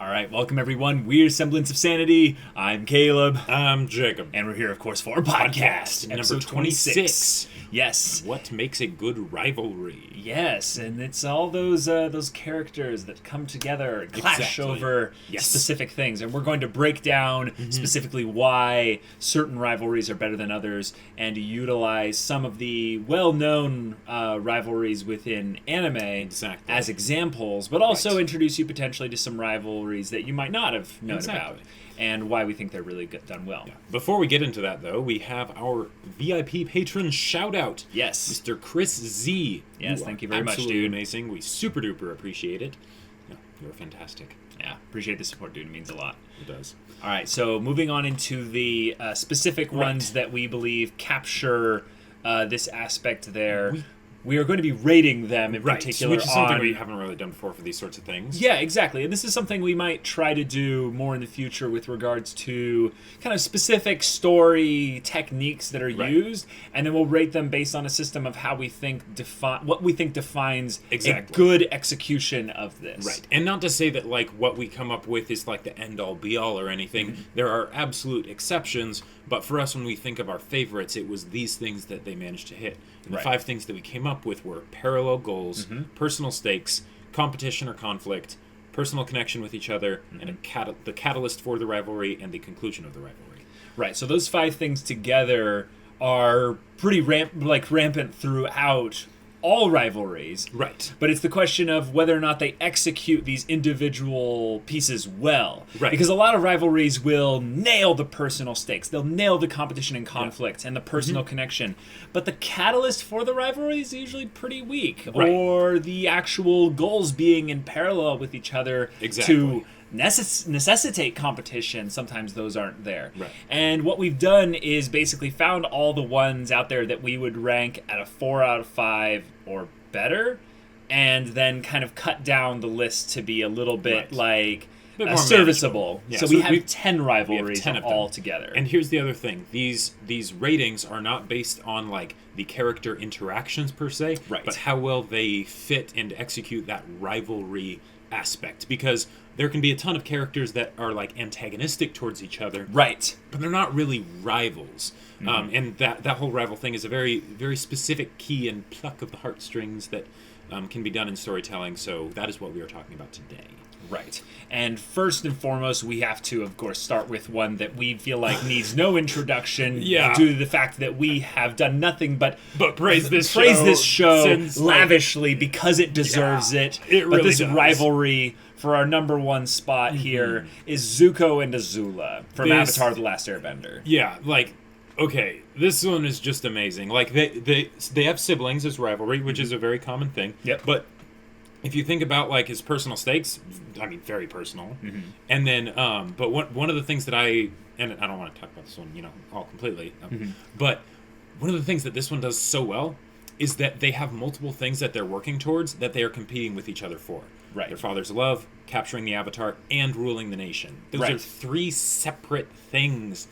All right, welcome everyone. We're Semblance of Sanity. I'm Caleb. I'm Jacob. And we're here, of course, for our podcast, episode 26. Yes. What makes a good rivalry? Yes, and it's all those characters that come together and clash over specific things. And we're going to break down specifically why certain rivalries are better than others and utilize some of the well-known rivalries within anime as examples, but also introduce you potentially to some rivalries that you might not have known about, and why we think they're really done well. Yeah. Before we get into that, though, we have our VIP patron shout-out. Yes. Mr. Chris Z. Yes, thank you very much, absolutely dude. Amazing. We super-duper appreciate it. Yeah, you're fantastic. Yeah, appreciate the support, dude. It means a lot. It does. All right, so moving on into the specific ones that we believe capture this aspect there. We are going to be rating them in particular, which is something we haven't really done before for these sorts of things. Yeah, exactly. And this is something we might try to do more in the future with regards to kind of specific story techniques that are used, and then we'll rate them based on a system of how we think what we think defines a good execution of this. Right. And not to say that like what we come up with is like the end-all be-all or anything. There are absolute exceptions, but for us when we think of our favorites, it was these things that they managed to hit. And the 5 things that we came up with were parallel goals, personal stakes, competition or conflict, personal connection with each other, and the catalyst for the rivalry and the conclusion of the rivalry. Right, so those 5 things together are pretty rampant throughout all rivalries. Right. But it's the question of whether or not they execute these individual pieces well. Right. Because a lot of rivalries will nail the personal stakes. They'll nail the competition and conflict and the personal connection. But the catalyst for the rivalry is usually pretty weak. Right. Or the actual goals being in parallel with each other to necessitate competition. Sometimes those aren't there. Right. And what we've done is basically found all the ones out there that we would rank at a 4 out of 5 or better, and then kind of cut down the list to be a little bit more serviceable. Yeah, so we have 10 rivalries all together. And here's the other thing. These ratings are not based on like the character interactions per se, but how well they fit and execute that rivalry aspect, because there can be a ton of characters that are like antagonistic towards each other, but they're not really rivals. And that whole rival thing is a very, very specific key and pluck of the heartstrings that can be done in storytelling. So that is what we are talking about today. Right. And first and foremost, we have to, of course, start with one that we feel like needs no introduction due to the fact that we have done nothing but praise this show lavishly because it deserves it. It really but this does. Rivalry for our number 1 spot here is Zuko and Azula from Avatar: The Last Airbender. Yeah, like, okay, this one is just amazing. Like, they have siblings as rivalry, which is a very common thing. Yep. But if you think about like his personal stakes, I mean, very personal. And then, but one of the things that and I don't want to talk about this one, all completely. But one of the things that this one does so well is that they have multiple things that they're working towards that they are competing with each other for. Right. Their father's love, capturing the Avatar, and ruling the nation. Those are 3 separate things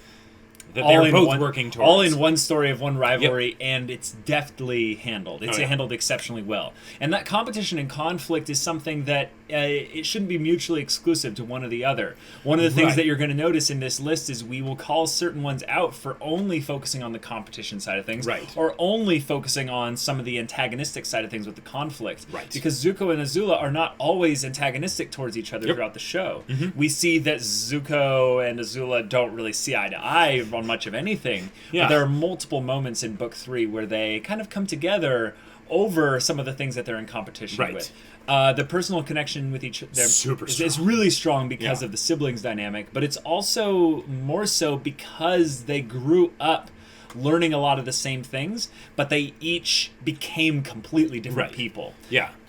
that they're both working towards. All in one story of one rivalry, and it's deftly handled. It's handled exceptionally well. And that competition and conflict is something that it shouldn't be mutually exclusive to one or the other. One of the things that you're going to notice in this list is we will call certain ones out for only focusing on the competition side of things, or only focusing on some of the antagonistic side of things with the conflict. Because Zuko and Azula are not always antagonistic towards each other throughout the show. We see that Zuko and Azula don't really see eye to eye on much of anything. But there are multiple moments in Book 3 where they kind of come together over some of the things that they're in competition with. The personal connection with each other is really strong because of the siblings dynamic, but it's also more so because they grew up learning a lot of the same things, but they each became completely different people.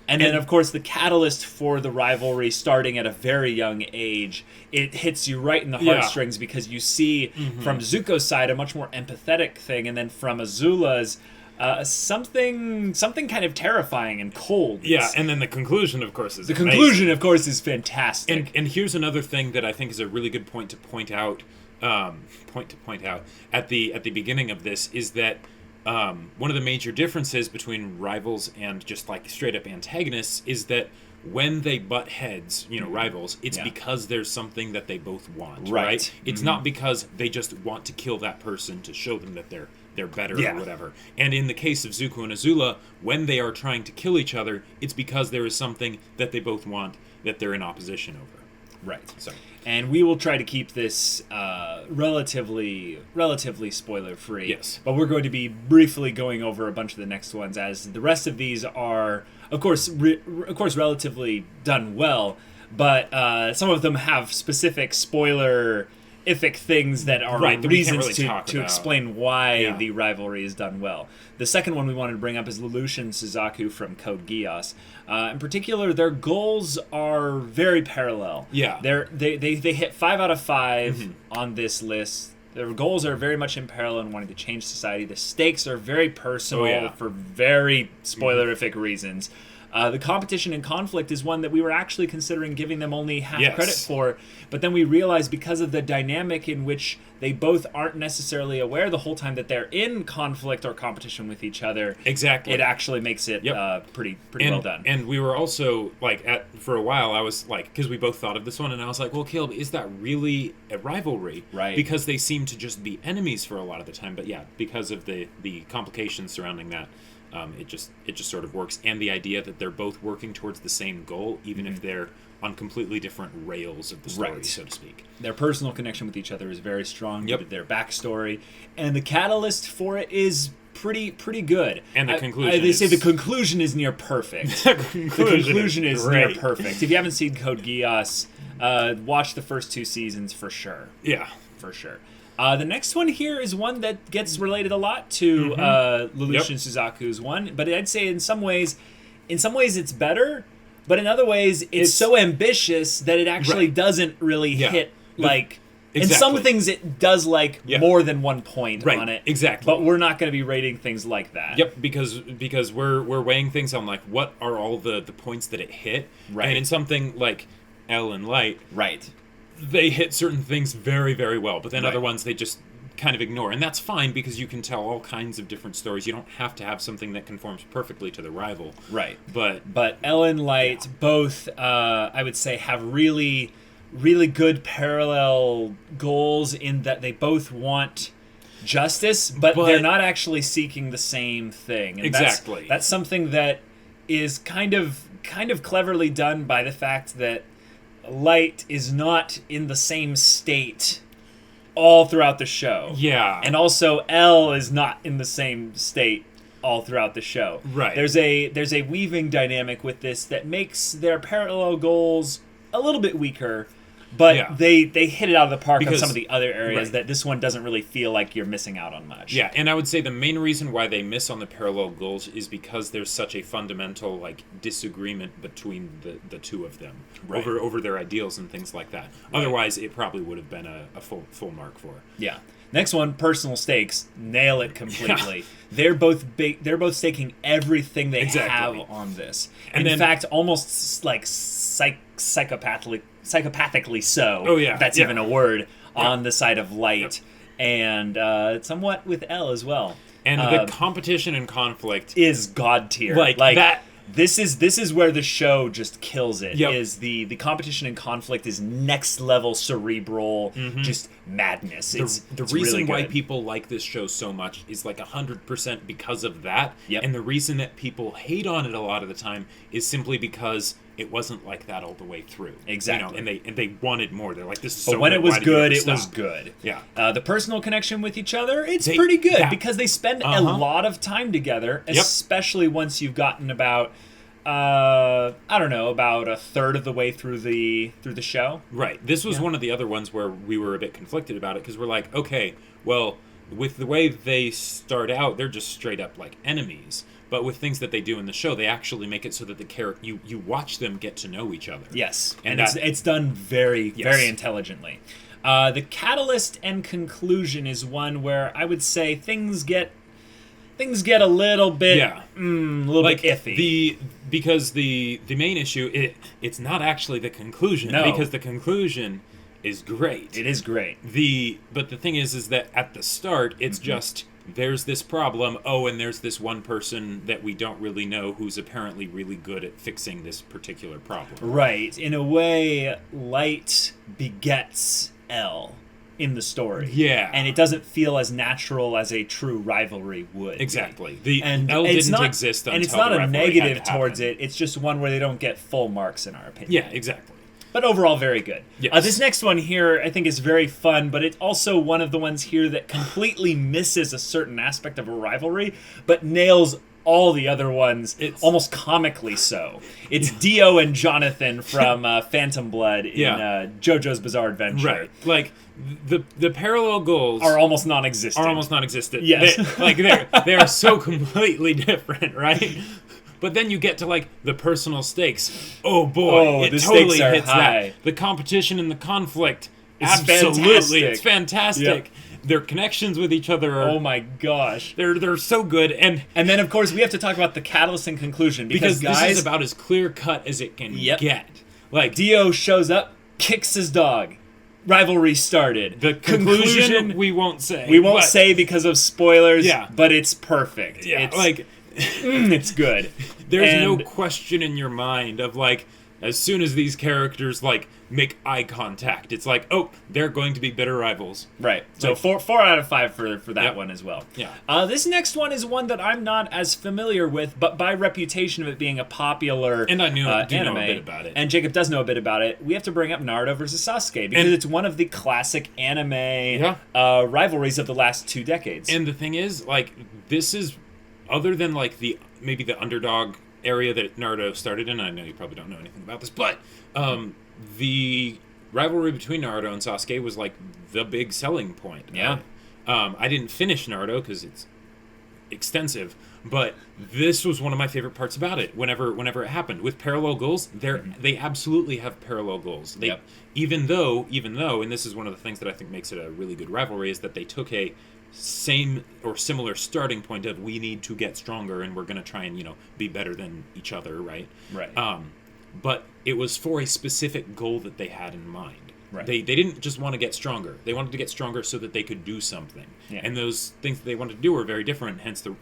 And then, of course, the catalyst for the rivalry starting at a very young age, it hits you right in the heartstrings because you see from Zuko's side a much more empathetic thing, and then from Azula's something kind of terrifying and cold. And then the conclusion, of course, is fantastic. And here's another thing that I think is a really good point to point out. At the beginning of this is that one of the major differences between rivals and just like straight up antagonists is that when they butt heads, rivals, it's because there's something that they both want, right? It's not because they just want to kill that person to show them that they're better or whatever. And in the case of Zuko and Azula, when they are trying to kill each other, it's because there is something that they both want that they're in opposition over. Right. So, and we will try to keep this relatively spoiler free. Yes. But we're going to be briefly going over a bunch of the next ones, as the rest of these are, of course, relatively done well. But some of them have specific spoiler-ific things that are reasons to explain why the rivalry is done well. The second one we wanted to bring up is Lucien Suzaku from Code Geass. In particular, their goals are very parallel. Yeah. They hit 5 out of 5 on this list. Their goals are very much in parallel in wanting to change society. The stakes are very personal for very spoilerific reasons. The competition and conflict is one that we were actually considering giving them only half credit for, but then we realized because of the dynamic in which they both aren't necessarily aware the whole time that they're in conflict or competition with each other. Exactly. It actually makes it pretty well done. And we were also, for a while, I was because we both thought of this one, and I was like, well, Caleb, is that really a rivalry? Right. Because they seem to just be enemies for a lot of the time, but because of the complications surrounding that, it just sort of works, and the idea that they're both working towards the same goal, even if they're on completely different rails of the story, so to speak. Their personal connection with each other is very strong. Their backstory, and the catalyst for it is pretty good. And the conclusion. They say the conclusion is near perfect. The conclusion is near perfect. If you haven't seen Code Geass, watch the first 2 seasons for sure. Yeah, for sure. The next one here is one that gets related a lot to Lucien Suzaku's one, but I'd say in some ways it's better, but in other ways it's so ambitious that it actually doesn't really hit in some things it does more than 1 point on it. Exactly. But we're not going to be rating things like that. Yep, because we're weighing things on what are all the points that it hit. Right. And in something like L and Light. Right. They hit certain things very, very well, but then other ones they just kind of ignore. And that's fine because you can tell all kinds of different stories. You don't have to have something that conforms perfectly to the rival. Right. But L and Light both, I would say, have really, really good parallel goals in that they both want justice, but they're not actually seeking the same thing. And exactly. That's something that is kind of cleverly done by the fact that Light is not in the same state all throughout the show. Yeah. And also L is not in the same state all throughout the show. Right. There's a weaving dynamic with this that makes their parallel goals a little bit weaker, but they hit it out of the park on some of the other areas that this one doesn't really feel like you're missing out on much. Yeah, and I would say the main reason why they miss on the parallel goals is because there's such a fundamental disagreement between the two of them over their ideals and things like that. Right. Otherwise, it probably would have been a full mark for it. Yeah. Next one, personal stakes, nail it completely. They're both staking everything they have on this. And in fact, almost psychopathically so. Oh yeah, that's even a word on the side of Light, and somewhat with L as well. And the competition and conflict is god tier. Like that. This is where the show just kills it. Yep. Is the competition and conflict is next level cerebral, just madness. The reason really why people like this show so much is 100% because of that. Yep. And the reason that people hate on it a lot of the time is simply because it wasn't like that all the way through. Exactly. And they wanted more. They're like, this is so But when good. it was good, it was good. Yeah. The personal connection with each other, it's pretty good because they spend a lot of time together, especially once you've gotten about about a third of the way through the show. Right. This was one of the other ones where we were a bit conflicted about it because we're like, okay, well, with the way they start out, they're just straight up enemies. But with things that they do in the show, they actually make it so that the you watch them get to know each other. Yes, and it's done very intelligently. The catalyst and conclusion is one where I would say things get a little bit bit iffy. Because the main issue it's not actually the conclusion. No. Because the conclusion is great. It is great. But the thing is that at the start it's just there's this problem. Oh, and there's this one person that we don't really know who's apparently really good at fixing this particular problem. Right. In a way, light begets L in the story. Yeah. And it doesn't feel as natural as a true rivalry would. Exactly. L it's didn't not, exist until and it's not the a rivalry negative had to towards happen. it. It's just one where they don't get full marks, in our opinion. Yeah, exactly. But overall, very good. Yes. This next one here, I think, is very fun, but it's also one of the ones here that completely misses a certain aspect of a rivalry, but nails all the other ones, almost comically so. It's Dio and Jonathan from Phantom Blood in JoJo's Bizarre Adventure. Right. Like, the parallel goals are almost non-existent. Yes. They are so completely different, right? But then you get to, like, the personal stakes. Oh, boy. It totally hits high. that. The competition and the conflict. It's absolutely. fantastic. It's fantastic. Yep. Their connections with each other are... Oh, my gosh. They're so good. And then, of course, we have to talk about the catalyst and conclusion. Because guys, this is about as clear-cut as it can get. Like, Dio shows up, kicks his dog. Rivalry started. The conclusion we won't say. We won't say because of spoilers, but it's perfect. Yeah, it's good. There's no question in your mind of, like, as soon as these characters, like, make eye contact, it's like, oh, they're going to be bitter rivals. Right. So 4 out of 5 for that one as well. Yeah. This next one is one that I'm not as familiar with, but by reputation of it being a popular and I do anime, know a bit about it. And Jacob does know a bit about it. We have to bring up Naruto versus Sasuke because it's one of the classic anime rivalries of the last 2 decades. And the thing is, like, this is, other than, like, maybe the underdog area that Naruto started in, I know you probably don't know anything about this, but the rivalry between Naruto and Sasuke was, like, the big selling point. Yeah. I didn't finish Naruto because it's extensive, but this was one of my favorite parts about it. Whenever it happened with parallel goals, they absolutely have parallel goals. Even though, and this is one of the things that I think makes it a really good rivalry, is that they took a same or similar starting point of, we need to get stronger and we're going to try and, be better than each other, right? But it was for a specific goal that they had in mind. Right. They didn't just want to get stronger. They wanted to get stronger so that they could do something. Yeah. And those things that they wanted to do were very different, hence the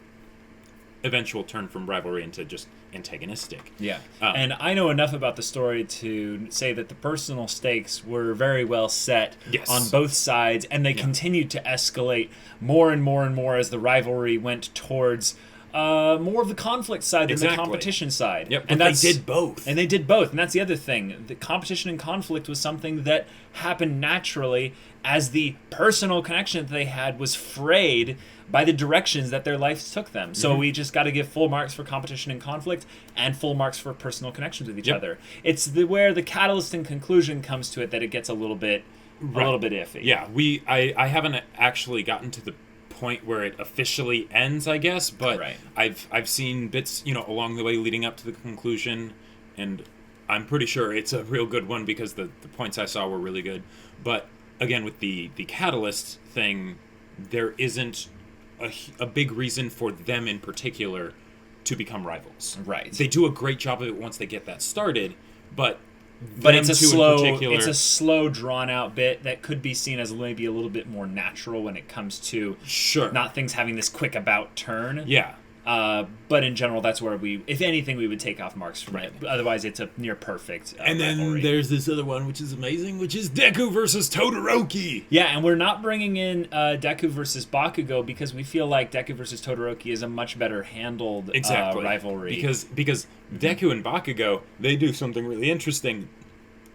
eventual turn from rivalry into just antagonistic. Yeah. And I know enough about the story to say that the personal stakes were very well set on both sides, and they continued to escalate more and more and more as the rivalry went towards more of the conflict side than the competition side. Yep, and they did both. And they did both, and that's the other thing. The competition and conflict was something that happened naturally as the personal connection that they had was frayed by the directions that their lives took them. So we just got to give full marks for competition and conflict and full marks for personal connections with each other. It's where the catalyst and conclusion comes to it that it gets a little bit iffy. Yeah, I haven't actually gotten to the point where it officially ends, I guess, but I've seen bits, along the way leading up to the conclusion, and I'm pretty sure it's a real good one because the points I saw were really good. But again, with the catalyst thing, there isn't a big reason for them in particular to become rivals. Right. They do a great job of it once they get that started, but it's a slow, drawn-out bit that could be seen as maybe a little bit more natural when it comes to not things having this quick about turn. Yeah. But in general, that's where if anything, we would take off marks from it. Otherwise, it's a near perfect and then rivalry. There's this other one, which is amazing, which is Deku versus Todoroki. Yeah, and we're not bringing in Deku versus Bakugo because we feel like Deku versus Todoroki is a much better handled rivalry. Because Deku and Bakugo, they do something really interesting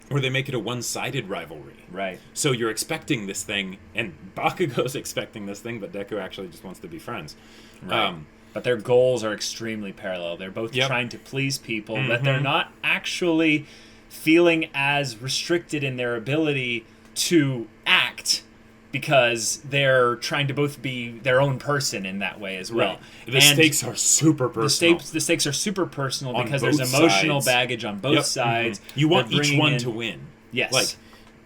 where they make it a one-sided rivalry. Right. So you're expecting this thing, and Bakugo's expecting this thing, but Deku actually just wants to be friends. Right. But their goals are extremely parallel. They're both trying to please people, but they're not actually feeling as restricted in their ability to act because they're trying to both be their own person in that way as well. The stakes are super personal. The stakes are super personal on because there's emotional baggage on both sides. You want each one to win. Yes.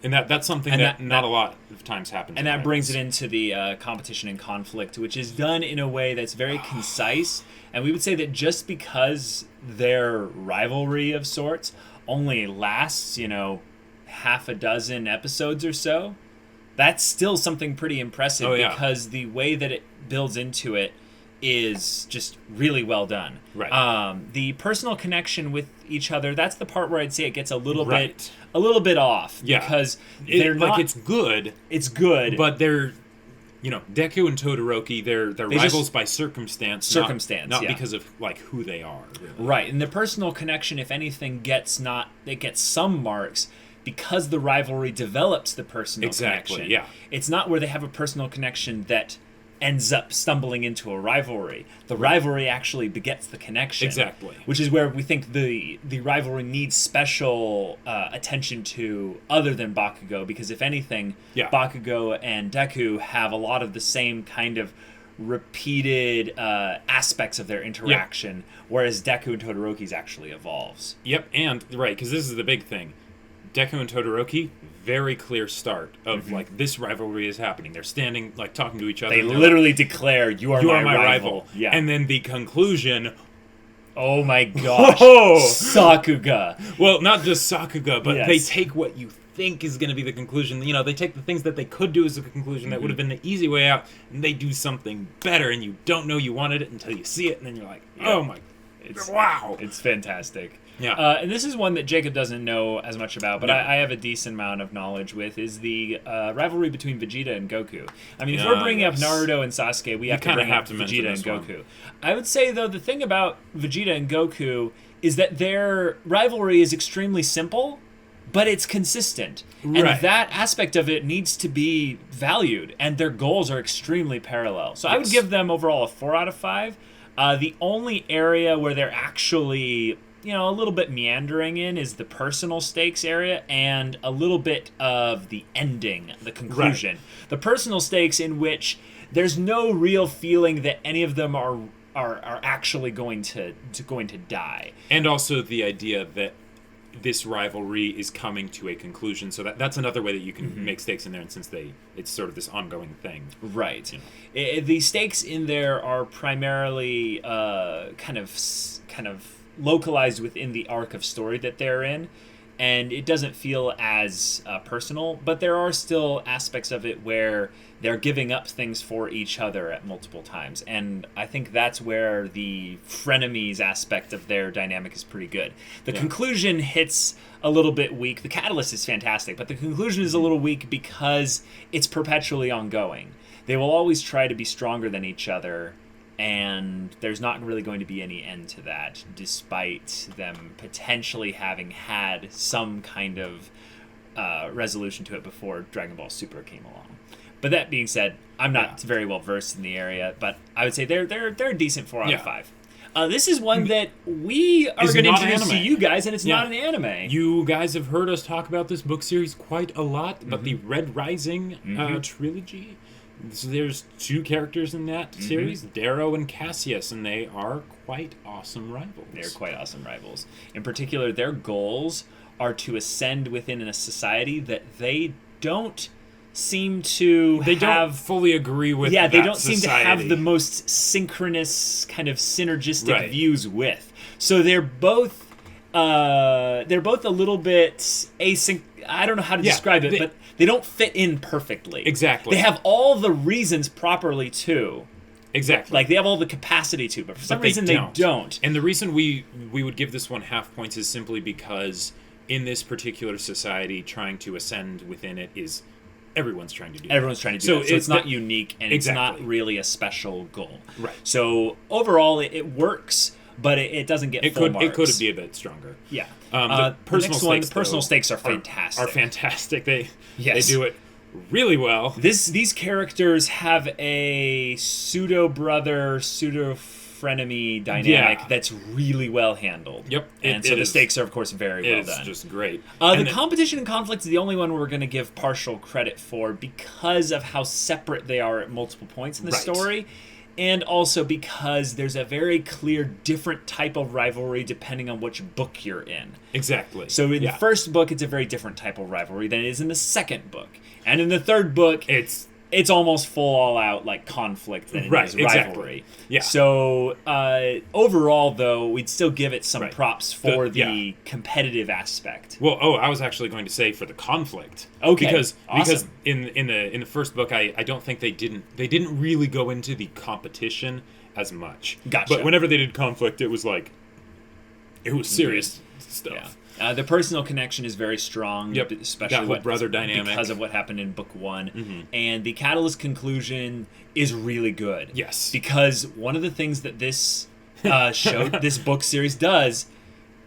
And that's something that not a lot of times happens. And that brings it into the competition and conflict, which is done in a way that's very concise. And we would say that just because their rivalry of sorts only lasts, half a dozen episodes or so, that's still something pretty impressive because the way that it builds into it is just really well done. Right. The personal connection with each other, that's the part where I'd say it gets a little bit off. Yeah. Because they're not... Like, it's good. It's good. But they're... You know, Deku and Todoroki, they're rivals by circumstance. Not because of, like, who they are. Really. Right. And the personal connection, if anything, gets some marks because the rivalry develops the personal connection. Yeah. It's not where they have a personal connection that ends up stumbling into a rivalry. The rivalry actually begets the connection. Exactly. Which is where we think the rivalry needs special attention to other than Bakugo, because if anything, Bakugo and Deku have a lot of the same kind of repeated aspects of their interaction, whereas Deku and Todoroki's actually evolves. Yep, and, right, because this is the big thing. Deku and Todoroki, very clear start of, like, this rivalry is happening. They're standing, like, talking to each other. They literally declare, you are my rival. Yeah. And then the conclusion... Oh my gosh. Sakuga. Well, not just Sakuga, but they take what you think is going to be the conclusion. You know, they take the things that they could do as a conclusion that would have been the easy way out, and they do something better, and you don't know you wanted it until you see it, and then you're like, oh my... wow. It's fantastic. Yeah. And this is one that Jacob doesn't know as much about, but I have a decent amount of knowledge with, is the rivalry between Vegeta and Goku. I mean, if we're bringing up Naruto and Sasuke, we have to bring up Vegeta and Goku. I would say, though, the thing about Vegeta and Goku is that their rivalry is extremely simple, but it's consistent. And that aspect of it needs to be valued, and their goals are extremely parallel. So I would give them overall a 4 out of 5. The only area where they're actually... a little bit meandering in is the personal stakes area and a little bit of the ending, the conclusion. Right. The personal stakes in which there's no real feeling that any of them are actually going to die. And also the idea that this rivalry is coming to a conclusion, so that's another way that you can make stakes in there, and since it's sort of this ongoing thing. Right. The stakes in there are primarily kind of localized within the arc of story that they're in, and it doesn't feel as personal, but there are still aspects of it where they're giving up things for each other at multiple times, and I think that's where the frenemies aspect of their dynamic is pretty good. The conclusion hits a little bit weak. The catalyst is fantastic, but the conclusion is a little weak because it's perpetually ongoing. They will always try to be stronger than each other, and there's not really going to be any end to that, despite them potentially having had some kind of resolution to it before Dragon Ball Super came along. But that being said, I'm not very well versed in the area, but I would say they're a decent 4 out of 5. This is one that we are going to introduce to you guys, and it's not an anime. You guys have heard us talk about this book series quite a lot, but the Red Rising trilogy... So there's 2 characters in that series, Darrow and Cassius, and they are quite awesome rivals. They're quite awesome rivals. In particular, their goals are to ascend within a society that they don't seem to don't fully agree with. Yeah, they don't seem to have the most synchronous kind of synergistic views with. So they're both a little bit async. I don't know how to describe it, but they don't fit in perfectly. Exactly. They have all the reasons properly to. Exactly. Like, they have all the capacity to, but for some reason they don't. And the reason we would give this one half points is simply because in this particular society, trying to ascend within it is... Everyone's trying to do that. Everyone's trying to do that. So it's not unique, and it's not really a special goal. Right. So overall, it works, but it doesn't get full marks. It could be a bit stronger. Yeah. The personal stakes are fantastic. Are fantastic. They do it really well. These characters have a pseudo-brother, pseudo-frenemy dynamic that's really well handled. Yep. And so the stakes are, of course, very well done. It's just great. The competition and conflict is the only one we're going to give partial credit for because of how separate they are at multiple points in the story. And also because there's a very clear different type of rivalry depending on which book you're in. Exactly. So in the first book, it's a very different type of rivalry than it is in the second book. And in the third book, it's it's almost full all-out like conflict than it is rivalry. Exactly. Yeah. So overall, though, we'd still give it some props for the competitive aspect. Well, I was actually going to say for the conflict. Okay. Because awesome. in the first book, I don't think they didn't really go into the competition as much. Gotcha. But whenever they did conflict, it was serious stuff. Yeah. The personal connection is very strong, especially that brother dynamic because of what happened in book 1. And the Catalyst conclusion is really good. Yes, because one of the things that this this book series does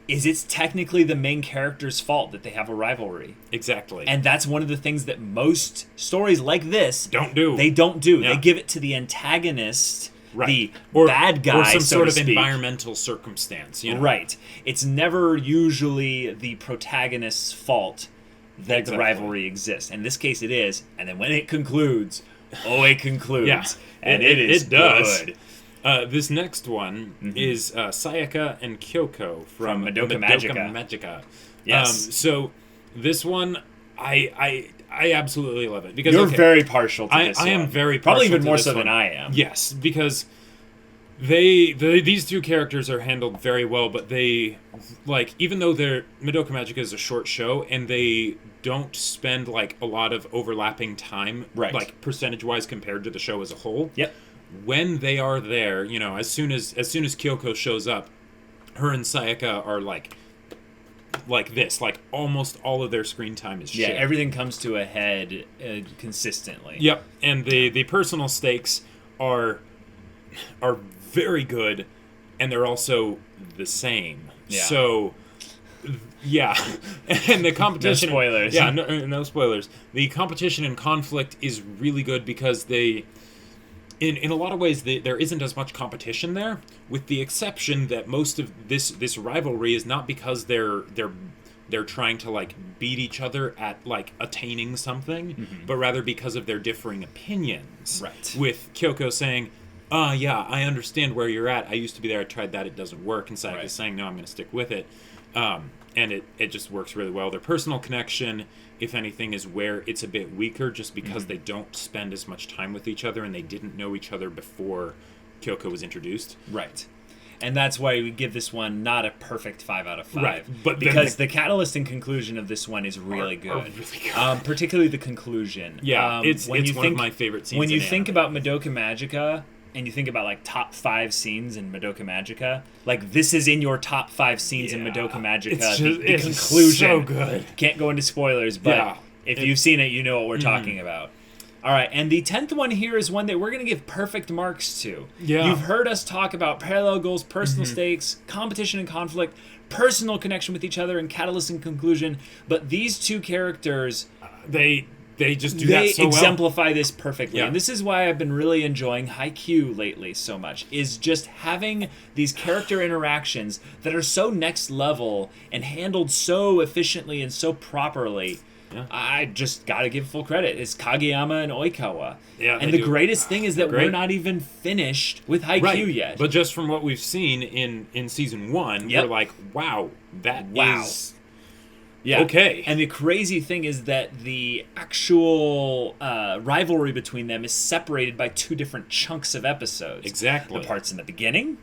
is it's technically the main character's fault that they have a rivalry. Exactly, and that's one of the things that most stories like this don't do. They don't do. Yeah. They give it to the antagonist. Right. The bad guy, or some so sort of speak. Environmental circumstance. Right. It's never usually the protagonist's fault that the rivalry exists. In this case, it is. And then when it concludes, it concludes. Yeah. And it does. Good. This next one is Sayaka and Kyoko from Madoka Magica. Yes. So this one, I absolutely love it because you're very partial to this. I am very partial probably even to more this so one. than I am. Yes, because these two characters are handled very well, but they even though Madoka Magica is a short show and they don't spend a lot of overlapping time, percentage wise compared to the show as a whole. Yep. When they are there, as soon as Kyoko shows up, her and Sayaka are like this, almost all of their screen time is shared. Yeah, everything comes to a head consistently. Yep, and the personal stakes are very good, and they're also the same. Yeah. So, yeah, and the competition. No spoilers. Yeah, no spoilers. The competition and conflict is really good because they. In a lot of ways, there isn't as much competition there, with the exception that most of this rivalry is not because they're trying to beat each other at attaining something, but rather because of their differing opinions. Right. With Kyoko saying, yeah, I understand where you're at. I used to be there. I tried that. It doesn't work. And Sayaka is saying, no, I'm going to stick with it. And it just works really well. Their personal connection, if anything, is where it's a bit weaker just because they don't spend as much time with each other and they didn't know each other before Kyoko was introduced. Right. And that's why we give this one not a perfect 5 out of 5. Right. But because the catalyst and conclusion of this one is really good. Really good. Particularly the conclusion. Yeah, it's one of my favorite scenes. When you think about Madoka Magica, and you think about top 5 scenes in Madoka Magica, this is in your top 5 scenes in Madoka Magica. The conclusion. So good. Can't go into spoilers, but if you've seen it, you know what we're talking about. All right, and the 10th one here is one that we're going to give perfect marks to. Yeah. You've heard us talk about parallel goals, personal stakes, competition and conflict, personal connection with each other, and catalyst and conclusion. But these two characters, they just do that so well. They exemplify this perfectly. Yeah. And this is why I've been really enjoying Haikyuu lately so much, is just having these character interactions that are so next level and handled so efficiently and so properly. Yeah. I just got to give full credit. It's Kageyama and Oikawa. Yeah, and the greatest thing is that we're not even finished with Haikyuu yet. But just from what we've seen in Season 1, we're like, wow, that is... Yeah. Okay. And the crazy thing is that the actual rivalry between them is separated by 2 different chunks of episodes. Exactly. The parts in the beginning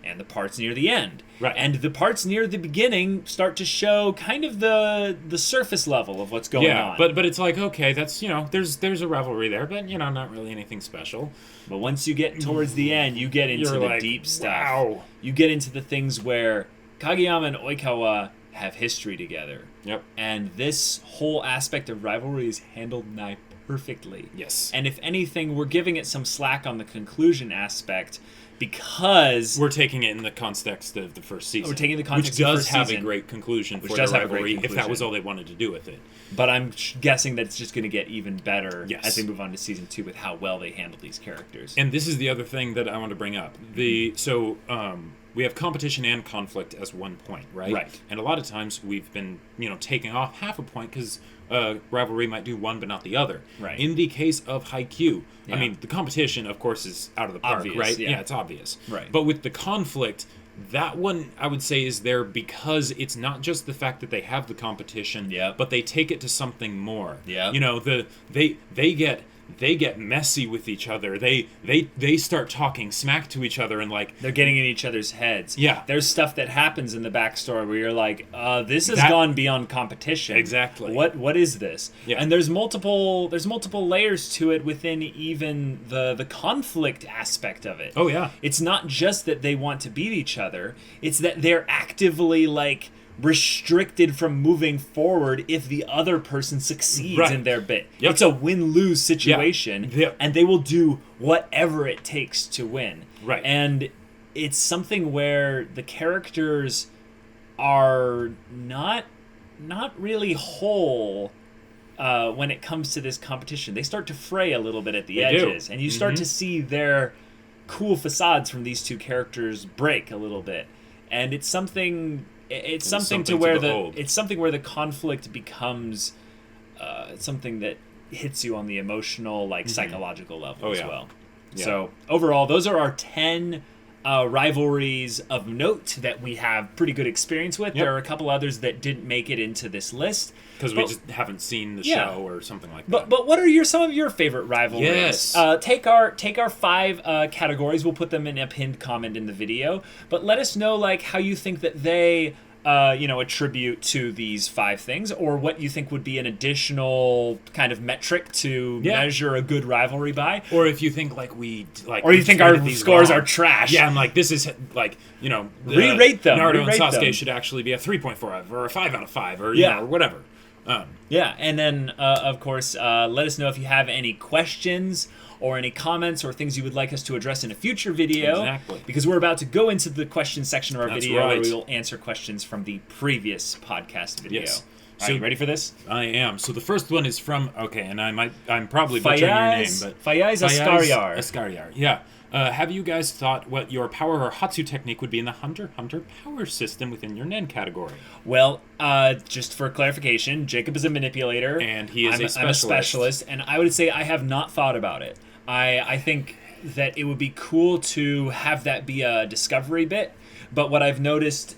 and the parts near the end. Right. And the parts near the beginning start to show kind of the surface level of what's going on. But it's okay, that's, there's a rivalry there, but, not really anything special. But once you get towards the end, you get into the deep stuff. Wow. You get into the things where Kageyama and Oikawa have history together. Yep. And this whole aspect of rivalry is handled nigh perfectly. Yes. And if anything, we're giving it some slack on the conclusion aspect because... We're taking it in the context of the first season. We're taking the context of the first season. Which does have a great conclusion for the rivalry, if that was all they wanted to do with it. But I'm guessing that it's just going to get even better as they move on to Season 2 with how well they handle these characters. And this is the other thing that I want to bring up. We have competition and conflict as one point, right? Right. And a lot of times we've been, taking off half a point because rivalry might do one but not the other. Right. In the case of Haikyuu, I mean, the competition, of course, is out of the park, obvious, right? Yeah, it's obvious. Right. But with the conflict, that one, I would say, is there because it's not just the fact that they have the competition, but they take it to something more. Yeah. They get they get messy with each other. They start talking smack to each other, and like they're getting in each other's heads. Yeah, there's stuff that happens in the backstory where you're like, this has gone beyond competition. Exactly. What is this? Yeah. And there's multiple layers to it within even the conflict aspect of it. Oh yeah. It's not just that they want to beat each other. It's that they're actively like restricted from moving forward if the other person succeeds in their bit. Yep. It's a win-lose situation, and they will do whatever it takes to win. Right. And it's something where the characters are not really whole when it comes to this competition. They start to fray a little bit at the edges, and you start to see their cool facades from these two characters break a little bit. And it's something where the conflict becomes something that hits you on the emotional, like psychological level as well. Yeah. So overall, those are our 10 rivalries of note that we have pretty good experience with. There are a couple others that didn't make it into this list because we just haven't seen the show or something like that. But what are some of your favorite rivalries? Yes. Take our 5 categories. We'll put them in a pinned comment in the video. But let us know like how you think that they attribute to these 5 things, or what you think would be an additional kind of metric to measure a good rivalry by. Or if you think or you think our scores are trash. Yeah, I'm like, this is like, re-rate them. Naruto and Sasuke should actually be a 3.4 or a 5 out of 5 or or whatever. And then of course, let us know if you have any questions or any comments or things you would like us to address in a future video. Exactly. Because we're about to go into the question section of our video right. where we will answer questions from the previous podcast video. Yes. So, you ready for this? I am. So the first one is from, and I'm probably butchering your name, but Fayez Ascaryar. Ascaryar, yeah. Have you guys thought what your power or Hatsu technique would be in the Hunter x Hunter power system within your Nen category? Well, just for clarification, Jacob is a manipulator. And he is I'm a specialist. And I would say I have not thought about it. I think that it would be cool to have that be a discovery bit. But what I've noticed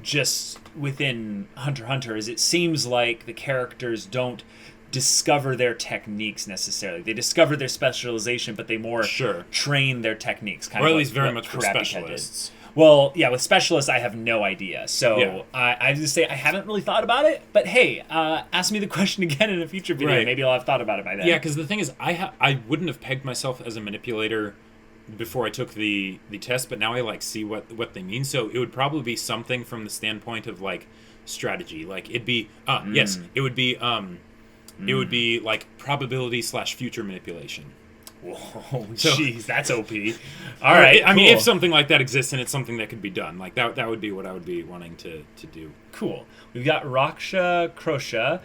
just within Hunter x Hunter is it seems like the characters don't discover their techniques necessarily. They discover their specialization, but they more train their techniques. Or at least very much for specialists. Well, yeah, with specialists, I have no idea. So I just say I haven't really thought about it. But hey, ask me the question again in a future video. Right. Maybe I'll have thought about it by then. Yeah, because the thing is, I wouldn't have pegged myself as a manipulator before I took the test, but now I see what they mean. So it would probably be something from the standpoint of strategy. Like it'd be yes, it would be it would be like probability / future manipulation. Whoa, jeez, that's OP. All right, I mean, if something like that exists and it's something that could be done, like that would be what I would be wanting to do. Cool. We've got Raksha Krosha.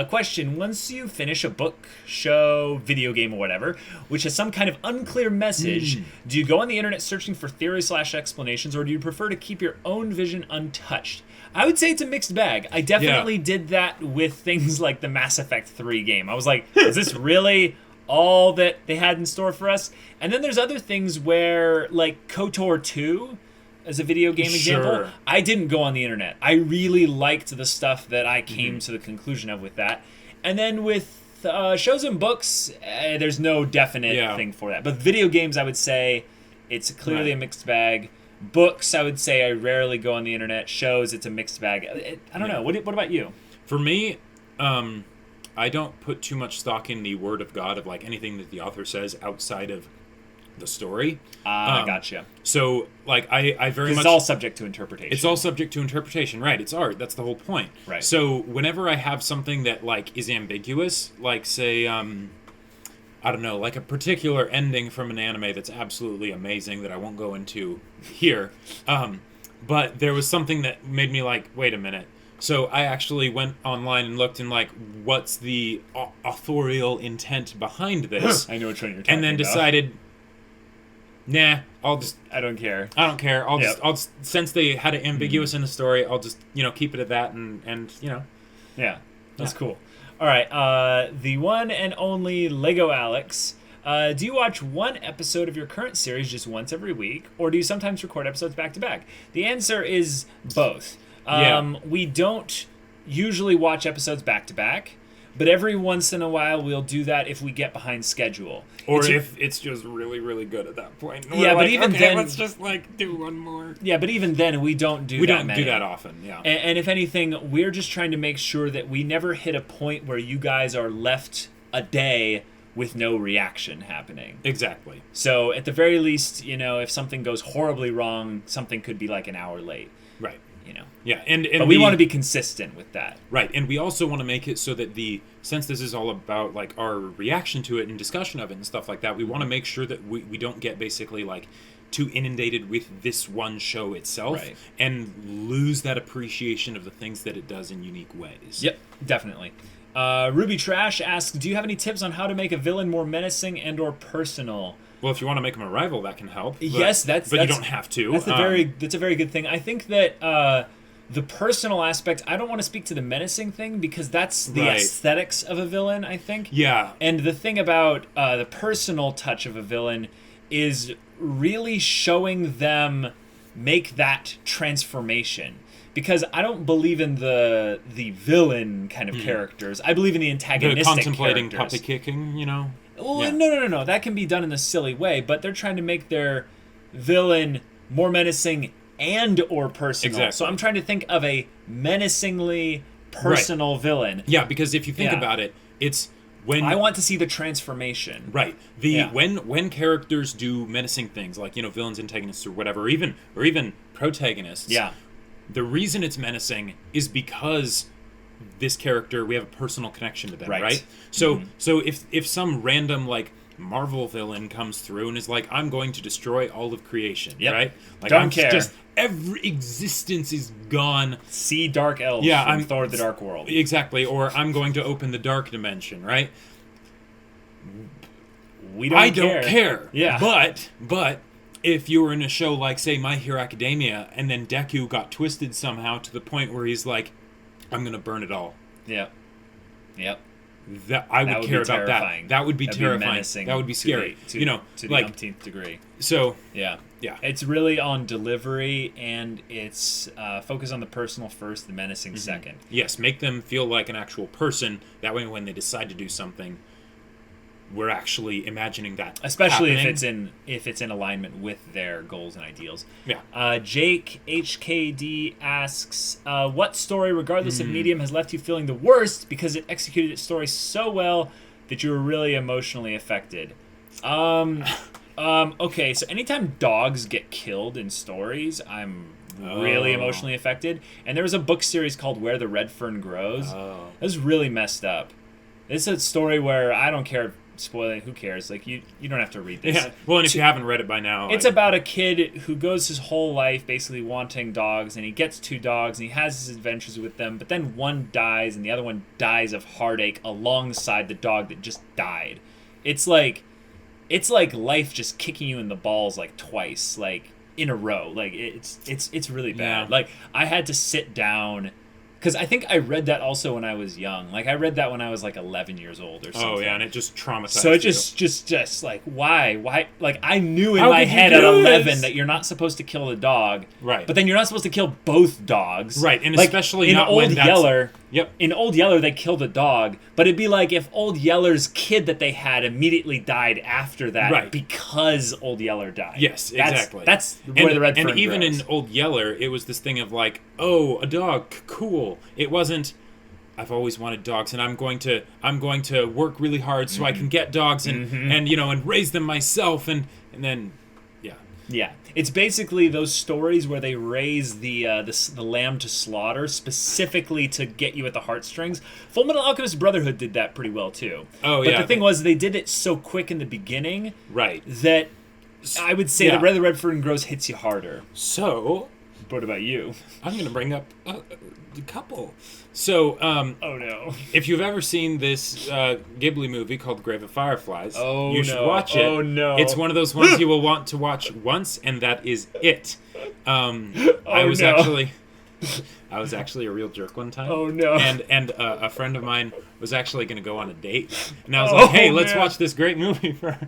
Question: once you finish a book, show, video game, or whatever, which has some kind of unclear message, do you go on the internet searching for theories / explanations, or do you prefer to keep your own vision untouched? I would say it's a mixed bag. I definitely did that with things like the Mass Effect 3 game. I was like, is this really all that they had in store for us? And then there's other things where, like KOTOR 2, as a video game example, I didn't go on the internet. I really liked the stuff that I came to the conclusion of with that. And then with shows and books, there's no definite thing for that. But video games, I would say it's clearly a mixed bag. Books, I would say I rarely go on the internet. Shows, it's a mixed bag. I don't know. What about you? For me, I don't put too much stock in the word of God of anything that the author says outside of the story. Gotcha. So, I very much... It's all subject to interpretation. It's all subject to interpretation, right. It's art. That's the whole point. Right. So, whenever I have something that, is ambiguous, say, I don't know, a particular ending from an anime that's absolutely amazing that I won't go into here, but there was something that made me wait a minute. So I actually went online and looked and what's the authorial intent behind this? I know which one you're talking about. And then decided, nah, I don't care. I'll just since they had it ambiguous in the story, I'll just keep it at that and Yeah, that's cool. All right, the one and only Lego Alex. Do you watch one episode of your current series just once every week, or do you sometimes record episodes back to back? The answer is both. We don't usually watch episodes back to back, but every once in a while we'll do that if we get behind schedule. Or if it's just really, really good at that point. Yeah, but even then... let's just, do one more. Yeah, but even then, we don't do that We don't do that often, yeah. And if anything, we're just trying to make sure that we never hit a point where you guys are left a day with no reaction happening. Exactly. So, at the very least, if something goes horribly wrong, something could be like an hour late. Right. Yeah, but we want to be consistent with that. Right, and we also want to make it so that since this is all about our reaction to it and discussion of it and stuff like that, we want to make sure that we don't get basically too inundated with this one show itself and lose that appreciation of the things that it does in unique ways. Yep, definitely. Ruby Trash asks, do you have any tips on how to make a villain more menacing and or personal? Well, if you want to make him a rival, that can help. Yes, but you don't have to. That's a very good thing. I think that the personal aspect, I don't want to speak to the menacing thing because that's the aesthetics of a villain, I think. Yeah. And the thing about the personal touch of a villain is really showing them make that transformation. Because I don't believe in the villain kind of characters. I believe in the antagonistic characters. The contemplating characters. puppy kicking, Well, yeah. No. That can be done in a silly way, but they're trying to make their villain more menacing and or personal. Exactly. So I'm trying to think of a menacingly personal villain. Yeah, because if you think about it, it's when I want to see the transformation. Right. When characters do menacing things like villains, antagonists, or whatever, or even protagonists. Yeah. The reason it's menacing is because this character, we have a personal connection to them, right? So if some random Marvel villain comes through and is like, I'm going to destroy all of creation, right? Don't care. Just every existence is gone. See Dark Elves from Thor: The Dark World. Exactly. Or I'm going to open the dark dimension, right? I don't care. Yeah. But if you were in a show like, say, My Hero Academia, and then Deku got twisted somehow to the point where he's like, I'm going to burn it all. Yep. I would care about that. That would be terrifying. That would be scary. To the umpteenth degree. So yeah. It's really on delivery, and it's focus on the personal first, the menacing second. Yes, make them feel like an actual person. That way, when they decide to do something, we're actually imagining that. Especially happening. if it's in alignment with their goals and ideals. Yeah. Jake HKD asks, what story, regardless of medium, has left you feeling the worst because it executed its story so well that you were really emotionally affected? Okay, so anytime dogs get killed in stories, I'm really emotionally affected. And there was a book series called Where the Red Fern Grows. It was really messed up. It's a story where I don't care. Spoiling, who cares? You don't have to read this. Yeah. Well, and if you haven't read it by now, it's about a kid who goes his whole life basically wanting dogs, and he gets 2 dogs, and he has his adventures with them. But then one dies, and the other one dies of heartache alongside the dog that just died. It's like life just kicking you in the balls twice, in a row. It's really bad. Yeah. I had to sit down. Because I think I read that also when I was young. I read that when I was 11 years old or something. Oh, yeah, and it just traumatized So it just why? I knew in my head at 11 that you're not supposed to kill the dog. Right. But then you're not supposed to kill both dogs. Right, and especially in not Old when that's... Yeller. Yep. In Old Yeller, they killed a dog, but it'd be like if Old Yeller's kid that they had immediately died after that because Old Yeller died. Yes, exactly. That's where the Red Fern And even grows. in Old Yeller, it was this thing of oh, a dog, cool. It wasn't, I've always wanted dogs, and I'm going to work really hard so I can get dogs and and raise them myself, and then Yeah, it's basically those stories where they raise the lamb to slaughter specifically to get you at the heartstrings. Fullmetal Alchemist Brotherhood did that pretty well too. Oh, but the thing was, they did it so quick in the beginning, right? That I would say the Red Fern Grows hits you harder. So, what about you? I'm going to bring up a couple. So, oh no! If you've ever seen this Ghibli movie called Grave of Fireflies, you should no. watch it. Oh no! It's one of those ones you will want to watch once, and that is it. I was actually a real jerk one time. Oh no! And a friend of mine was actually going to go on a date, and I was like, "Hey, let's watch this great movie first."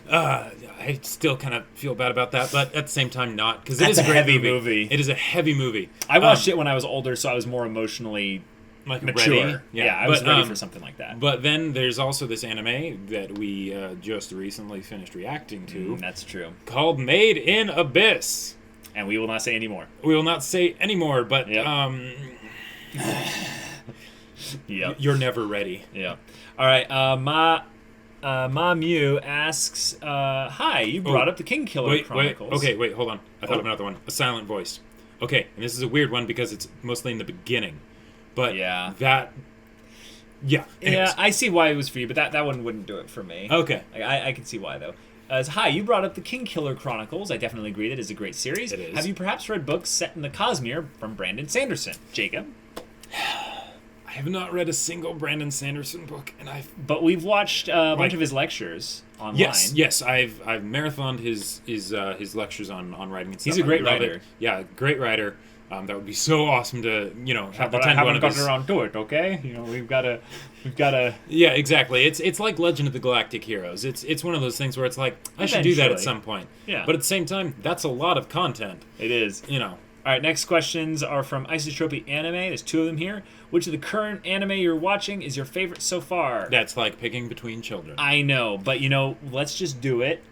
I still kind of feel bad about that, but at the same time not, because it is a great heavy movie. It is a heavy movie. I watched it when I was older, so I was more emotionally like mature. Ready. Yeah, I was ready for something like that. But then there's also this anime that we just recently finished reacting to. That's true. Called Made in Abyss. And we will not say any more. We will not say any more, but yep. You're never ready. Yeah. All right. Ma Mew asks, "Hi, you brought up the Kingkiller Chronicles." Wait, hold on. I thought of another one. A silent voice. Okay, and this is a weird one because it's mostly in the beginning. But yeah, Anyways. I see why it was for you, but that one wouldn't do it for me. Okay. Like, I can see why, though. Hi, you brought up the Kingkiller Chronicles. I definitely agree that it's a great series. It is. Have you perhaps read books set in the Cosmere from Brandon Sanderson? Jacob? I have not read a single Brandon Sanderson book, and But we've watched a bunch of his lectures online. Yes, I've marathoned his lectures on writing and stuff. He's a great writer. Yeah, great writer. That would be so awesome to have but I haven't gotten around to it. Okay, we've got to. Yeah, exactly. It's like Legend of the Galactic Heroes. It's one of those things where it's like I should do that at some point. Yeah. But at the same time, that's a lot of content. It is. All right, next questions are from Isotropy Anime. There's 2 of them here. Which of the current anime you're watching is your favorite so far? That's like picking between children. I know, but let's just do it.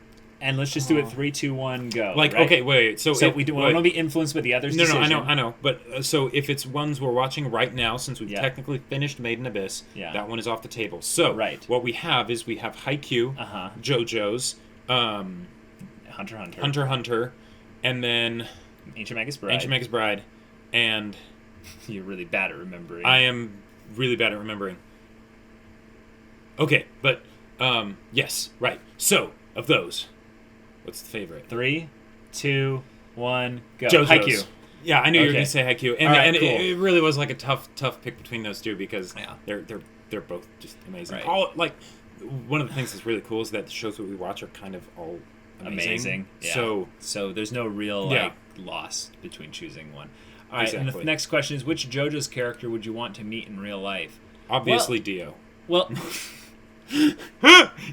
And let's just do it 3, 2, 1, go. Like, right? okay, wait. So we don't want to be influenced by the others' decision. No, I know. But so if it's ones we're watching right now, since we've technically finished Made in Abyss, that one is off the table. So what we have is we have Haikyuu, JoJo's, Hunter x Hunter, and then Ancient Magus Bride, and you're really bad at remembering. I am really bad at remembering. Okay, but yes, right. So of those, what's the favorite? 3, 2, 1, go. JoJo's. Haikyuu. Yeah, I knew you were going to say Haikyuu, and cool. it really was like a tough pick between those two because they're both just amazing. Right. One of the things that's really cool is that the shows that we watch are kind of all amazing. Yeah. So there's no real loss between choosing one. All right, exactly. And the next question is, which JoJo's character would you want to meet in real life? Obviously, Dio. Well, I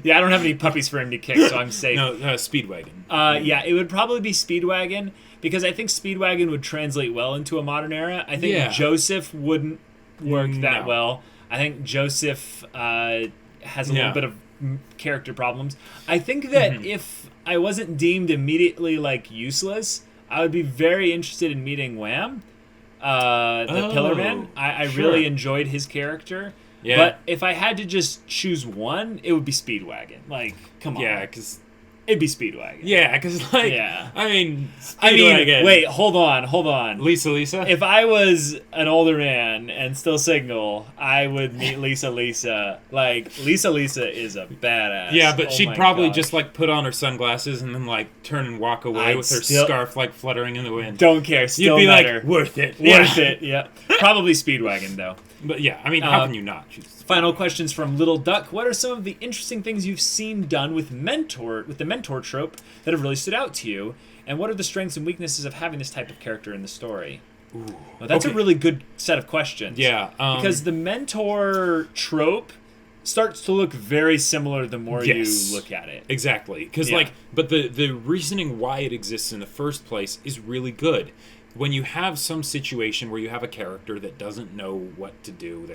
don't have any puppies for him to kick, so I'm safe. No, Speedwagon. It would probably be Speedwagon, because I think Speedwagon would translate well into a modern era. I think Joseph wouldn't work that well. I think Joseph has a little bit of character problems. I think that if I wasn't deemed immediately useless, I would be very interested in meeting Wham, the Pillarman. I really enjoyed his character. Yeah. But if I had to just choose one, it would be Speedwagon. Come on. Yeah, because it'd be Speedwagon. Yeah, because wait, hold on. Lisa. If I was an older man and still single, I would meet Lisa. Lisa is a badass. Yeah, but she'd probably just put on her sunglasses and then turn and walk away with her scarf fluttering in the wind. Don't care. Still You'd be better. Worth it. Worth it. Yeah. Probably Speedwagon though. But yeah, how can you not choose? Final questions from Little Duck. What are some of the interesting things you've seen done with the mentor trope that have really stood out to you? And what are the strengths and weaknesses of having this type of character in the story? Ooh, well, that's a really good set of questions. Yeah. Because the mentor trope starts to look very similar the more you look at it. Exactly. Because but the reasoning why it exists in the first place is really good. When you have some situation where you have a character that doesn't know what to do,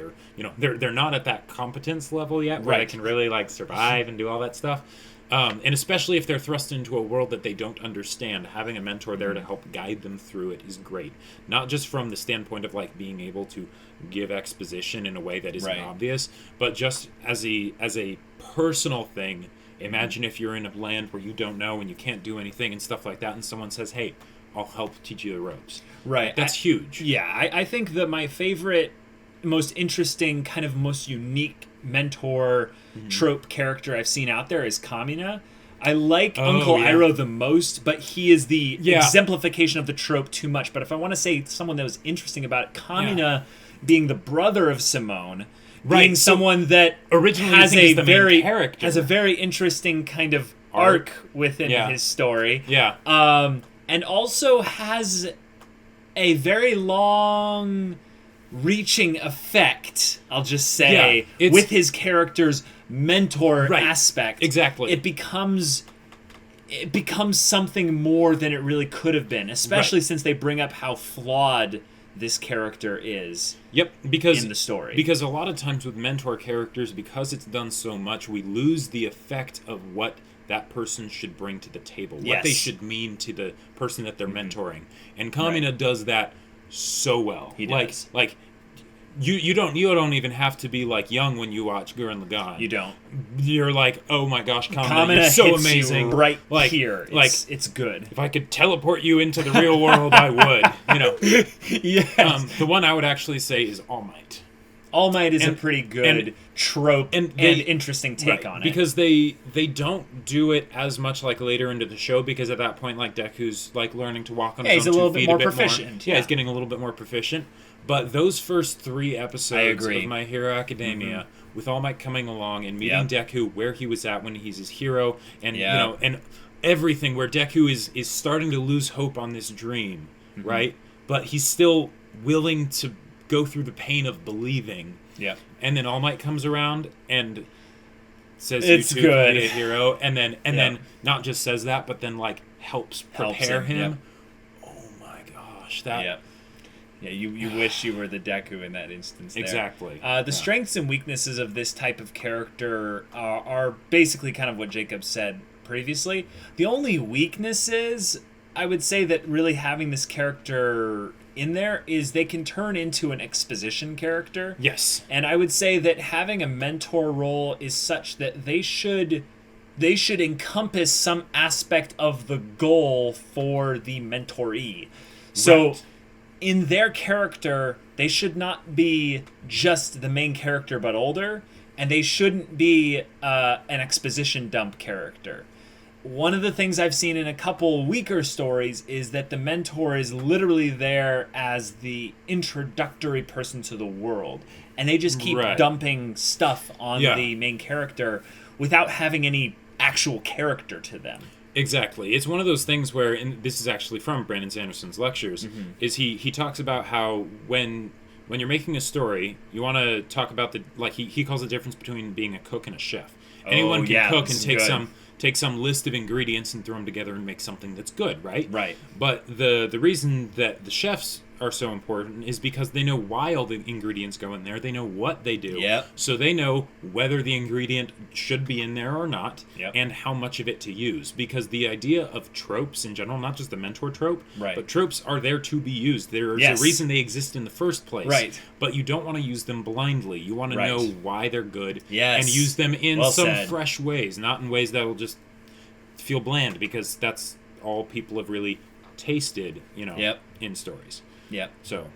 they're not at that competence level yet where they can really survive and do all that stuff. And especially if they're thrust into a world that they don't understand, having a mentor there to help guide them through it is great. Not just from the standpoint of being able to give exposition in a way that isn't obvious, but just as a personal thing. Imagine if you're in a land where you don't know and you can't do anything and stuff like that, and someone says, "Hey, I'll help teach you the ropes." Right. That's huge. Yeah, I think that my favorite, most interesting, kind of most unique mentor trope character I've seen out there is Kamina. I like Uncle Iroh the most, but he is the exemplification of the trope too much. But if I want to say someone that was interesting about it, Kamina being the brother of Simone, being someone that originally has a very interesting kind of arc within his story. Yeah. And also has a very long-reaching effect, I'll just say, with his character's mentor aspect. Exactly. It becomes something more than it really could have been, especially since they bring up how flawed this character is because in the story. Because a lot of times with mentor characters, because it's done so much, we lose the effect of what that person should bring to the table, what they should mean to the person that they're mentoring. And Kamina does that so well. He does. Like you don't even have to be like young when you watch Gurren Lagann. You don't. You're like, oh my gosh, Kamina, you're so hits amazing. You right like, here. It's good. If I could teleport you into the real world, I would. You know. Yes. The one I would actually say is All Might. All Might is a pretty good trope and interesting take on it. Because they don't do it as much like later into the show, because at that point, like, Deku's like learning to walk on his own 2 feet. He's a little bit more proficient. Yeah, he's getting a little bit more proficient. But those first 3 episodes of My Hero Academia, with All Might coming along and meeting Deku where he was at when he's his hero, and you know, and everything where Deku is starting to lose hope on this dream, right? But he's still willing to go through the pain of believing. Yeah. And then All Might comes around and says it's you two good. can be a hero, and then not just says that, but then like helps prepare him. Oh my gosh, that. Yeah, you wish you were the Deku in that instance there. Exactly. The strengths and weaknesses of this type of character are basically kind of what Jacob said previously. The only weakness is, I would say, that really having this character in there is they can turn into an exposition character. Yes. And I would say that having a mentor role is such that they should encompass some aspect of the goal for the mentoree. So in their character, they should not be just the main character but older, and they shouldn't be an exposition dump character. One of the things I've seen in a couple weaker stories is that the mentor is literally there as the introductory person to the world, and they just keep dumping stuff on the main character without having any actual character to them. Exactly. It's one of those things where, and this is actually from Brandon Sanderson's lectures, is he talks about how when you're making a story, you want to talk about he calls the difference between being a cook and a chef. Anyone can cook and take some list of ingredients and throw them together and make something that's good, right? Right. But the reason that the chefs are so important is because they know why all the ingredients go in there. They know what they do. Yep. So they know whether the ingredient should be in there or not, and how much of it to use. Because the idea of tropes in general, not just the mentor trope, but tropes are there to be used. There's a reason they exist in the first place. Right. But you don't want to use them blindly. You want to know why they're good and use them in fresh ways, not in ways that will just feel bland, because that's all people have really tasted, in stories. Yep. So,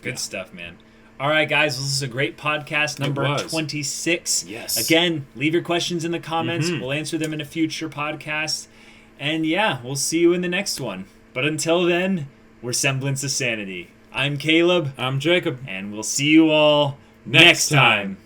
good stuff, man. All right, guys, this is a great podcast, number 26. Yes. Again, leave your questions in the comments. We'll answer them in a future podcast. And we'll see you in the next one. But until then, we're Semblance of Sanity. I'm Caleb. I'm Jacob. And we'll see you all next time.